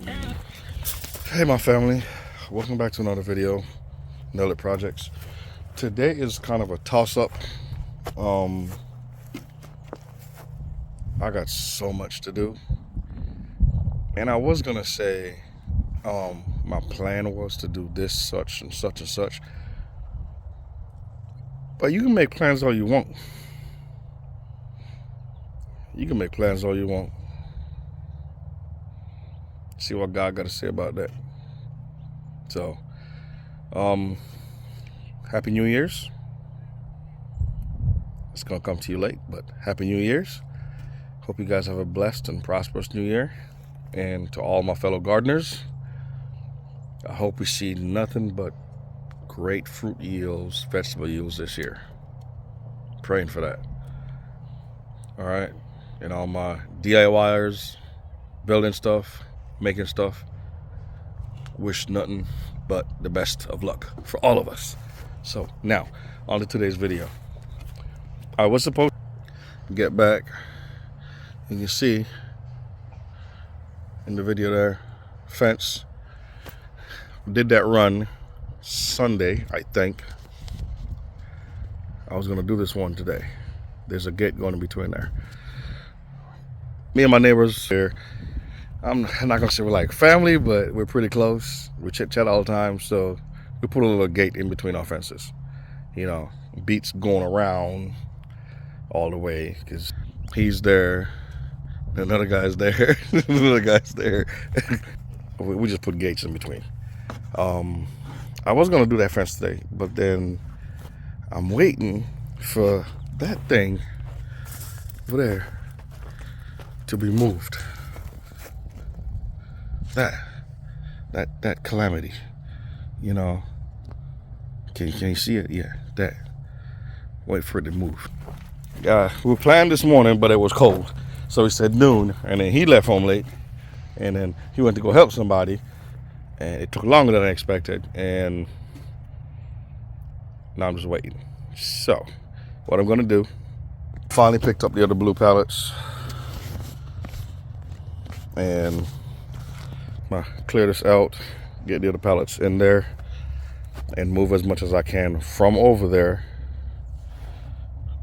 Hey my family, welcome back to another video, Nail Projects. Today is kind of a toss-up. I got so much to do, and I was gonna say my plan was to do this, such and such and such, but you can make plans all you want. You can make plans all you want. See what God got to say about that. So, Happy New Year's. It's gonna come to you late, but Happy New Year's. Hope you guys have a blessed and prosperous New Year. And to all my fellow gardeners, I hope we see nothing but great fruit yields, vegetable yields this year. Praying for that. All right. And all my DIYers, building stuff, making stuff, wish nothing but the best of luck for all of us. So now, on to today's video. I was supposed to get back. You can see in the video there, fence. Did that run Sunday, I think. I was gonna do this one today. There's a gate going in between there. Me and my neighbors here, I'm not gonna say we're like family, but we're pretty close. We chit chat all the time, so we put a little gate in between our fences. You know, beats going around all the way, because he's there, another guy's there, another guy's there. We just put gates in between. I was gonna do that fence today, but then I'm waiting for that thing over there to be moved. That calamity, you know. Can you see it? Yeah, that. Wait for it to move. We planned this morning, but it was cold, so he said noon, and then he left home late, and then he went to go help somebody, and it took longer than I expected, and now I'm just waiting. So, what I'm gonna do, finally picked up the other blue pallets, and I'm gonna clear this out, get the other pallets in there, and move as much as I can from over there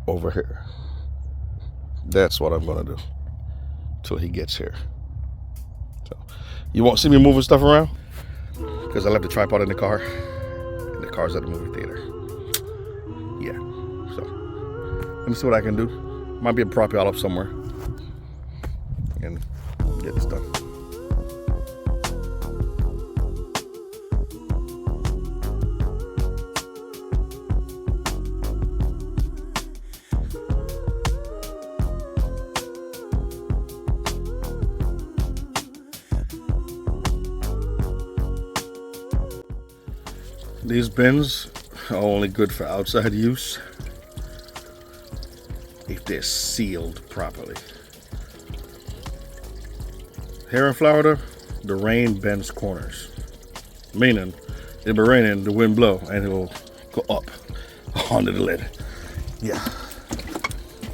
over here. That's what I'm gonna do till he gets here. So, you won't see me moving stuff around because I left the tripod in the car, and the car's at the movie theater. Yeah, so let me see what I can do. Might be able to prop y'all up somewhere and get this done. These bins are only good for outside use if they're sealed properly. Here in Florida, the rain bends corners. Meaning, it'll be raining, the wind blow, and it'll go up onto the lid. Yeah.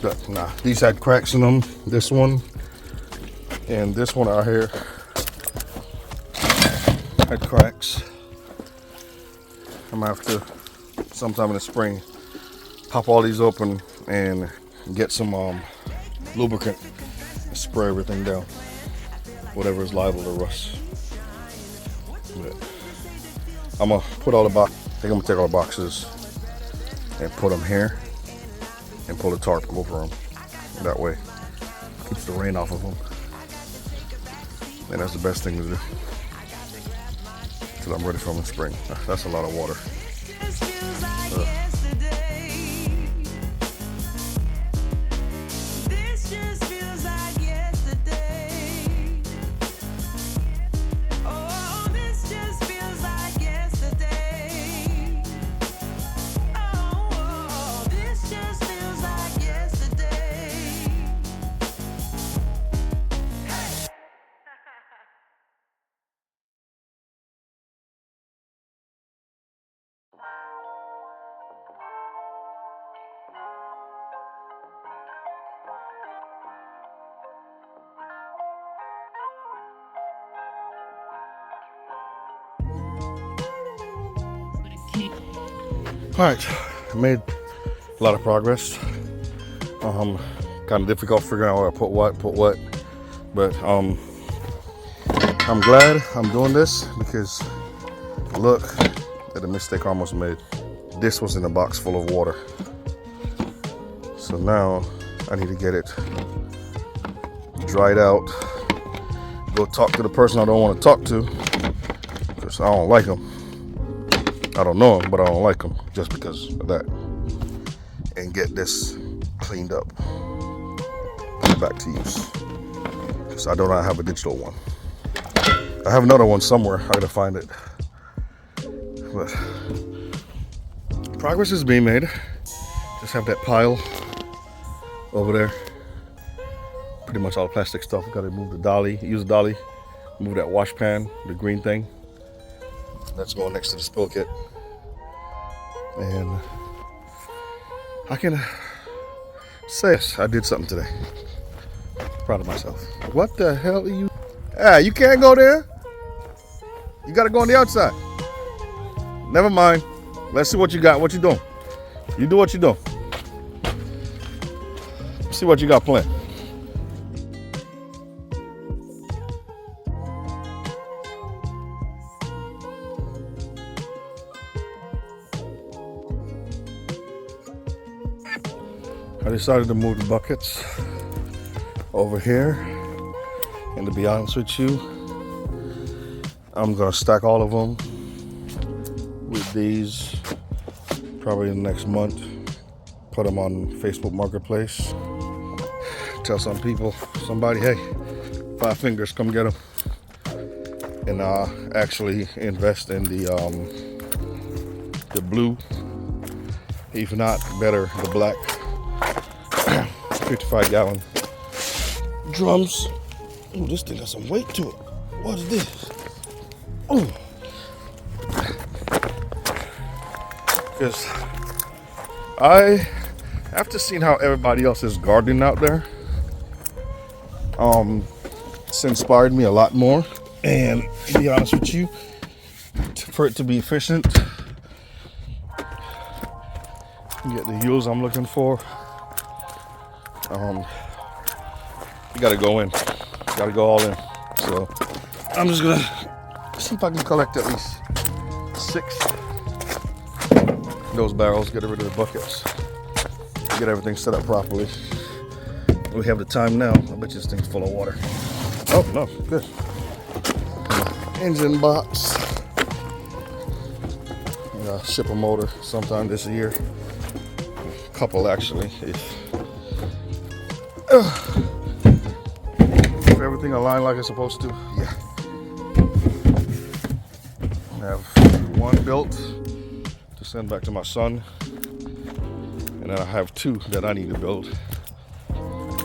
But nah, these had cracks in them. This one and this one out here had cracks. I'm gonna have to, sometime in the spring, pop all these open and get some lubricant and spray everything down. Whatever is liable to rust. But I'm gonna put all the I think I'm gonna take all the boxes and put them here and pull the tarp over them. That way, keeps the rain off of them. And that's the best thing to do. Till I'm ready for them in spring. That's a lot of water. All right, I made a lot of progress. Kind of difficult figuring out where I put what, but I'm glad I'm doing this because look at the mistake I almost made. This was in a box full of water. So now I need to get it dried out. Go talk to the person I don't want to talk to because I don't like them. I don't know them, but I don't like them just because of that. And get this cleaned up. Put it back to use. Because I do not have a digital one. I have another one somewhere. I gotta find it. But progress is being made. Just have that pile over there. Pretty much all the plastic stuff. Gotta move the dolly, use the dolly, move that wash pan, the green thing. That's going next to the spill kit. And I can say yes, I did something today. Proud of myself. What the hell are you? Ah, you can't go there. You gotta go on the outside. Never mind. Let's see what you got. What you doing? You do what you do. See what you got planned. I decided to move the buckets over here, and to be honest with you, I'm gonna stack all of them with these probably in the next month. Put them on Facebook Marketplace. Tell somebody, hey, 5 fingers, come get them, and actually invest in the blue, if not better, the black. 55-gallon drums. Ooh, this thing got some weight to it. What is this? Ooh. Because after seeing how everybody else is gardening out there, it's inspired me a lot more. And to be honest with you, for it to be efficient, get the yields I'm looking for, you gotta go in. You gotta go all in. So I'm just gonna see if I can collect at least 6 those barrels, get rid of the buckets, get everything set up properly. We have the time now. I bet you this thing's full of water. Oh no, good. Engine box. Ship a motor sometime this year. A couple actually. If everything aligned like it's supposed to, yeah. I have 1 built to send back to my son, and then I have 2 that I need to build.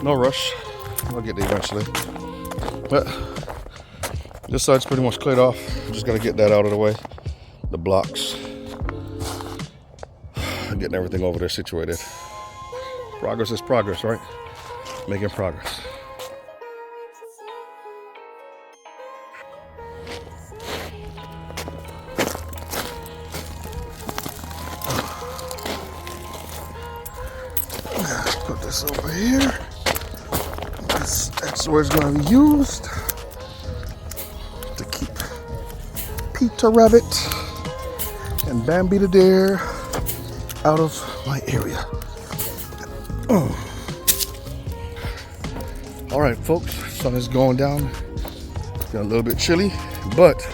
No rush, I'll get there eventually. But this side's pretty much cleared off. Just gotta get that out of the way. The blocks. Getting everything over there situated. Progress is progress, right? Making progress. Put this over here. That's where it's going to be used to keep Peter Rabbit and Bambi the deer out of my area. All right, folks, sun is going down. It's getting a little bit chilly, but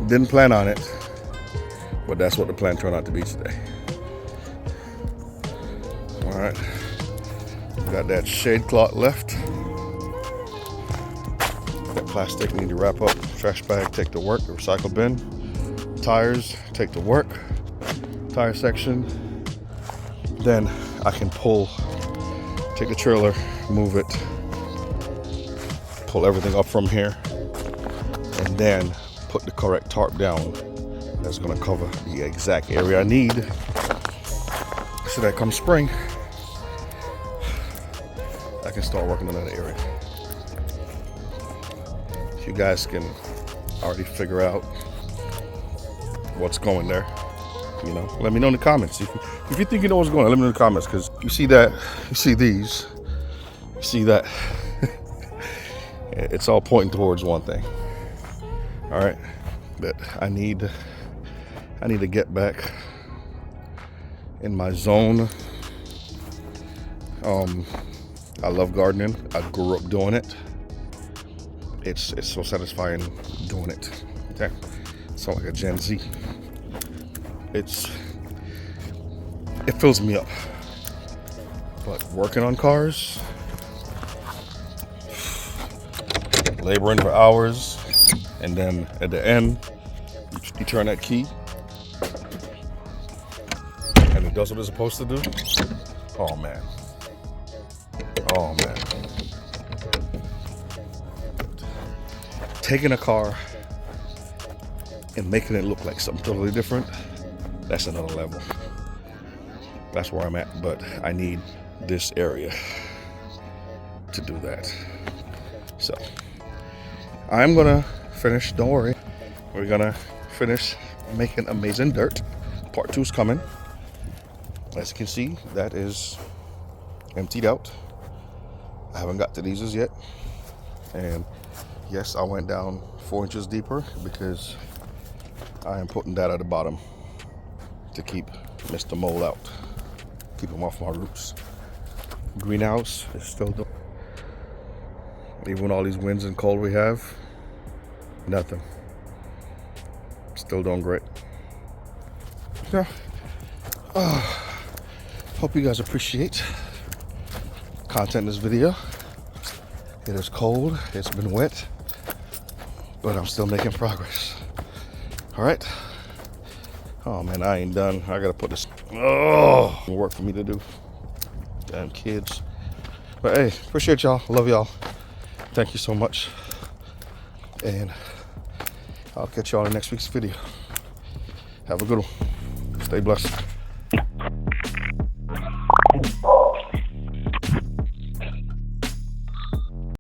didn't plan on it. But that's what the plan turned out to be today. All right, got that shade cloth left. That plastic need to wrap up. Trash bag, take to work. The recycle bin. Tires, take to work. Tire section. Then I can take the trailer, move it, pull everything up from here, and then put the correct tarp down. That's gonna cover the exact area I need, so that come spring, I can start working on that area. If you guys can already figure out what's going there, You know, let me know in the comments. If you think you know what's going on, let me know in the comments, because you see that, you see these, you see that. It's all pointing towards one thing. All right, but I need to get back in my zone. I love gardening. I grew up doing it. It's so satisfying doing it. Okay, sound like a Gen Z. It fills me up. But working on cars, laboring for hours, and then at the end, you turn that key, and it does what it's supposed to do. Oh man. Oh man. Taking a car and making it look like something totally different, that's another level. That's where I'm at, but I need this area to do that. So I'm gonna finish, don't worry. We're gonna finish making amazing dirt. Part 2 is coming. As you can see, that is emptied out. I haven't got to these as yet. And yes, I went down 4 inches deeper because I am putting that at the bottom to keep Mr. Mole out. Keep him off my roots. Greenhouse is still doing. Even with all these winds and cold we have, nothing. Still doing great. Yeah. Hope you guys appreciate content in this video. It is cold, it's been wet, but I'm still making progress. All right. Oh man, I ain't done. I gotta put this. Oh, work for me to do. Damn kids. But hey, appreciate y'all. Love y'all. Thank you so much. And I'll catch y'all in next week's video. Have a good one. Stay blessed.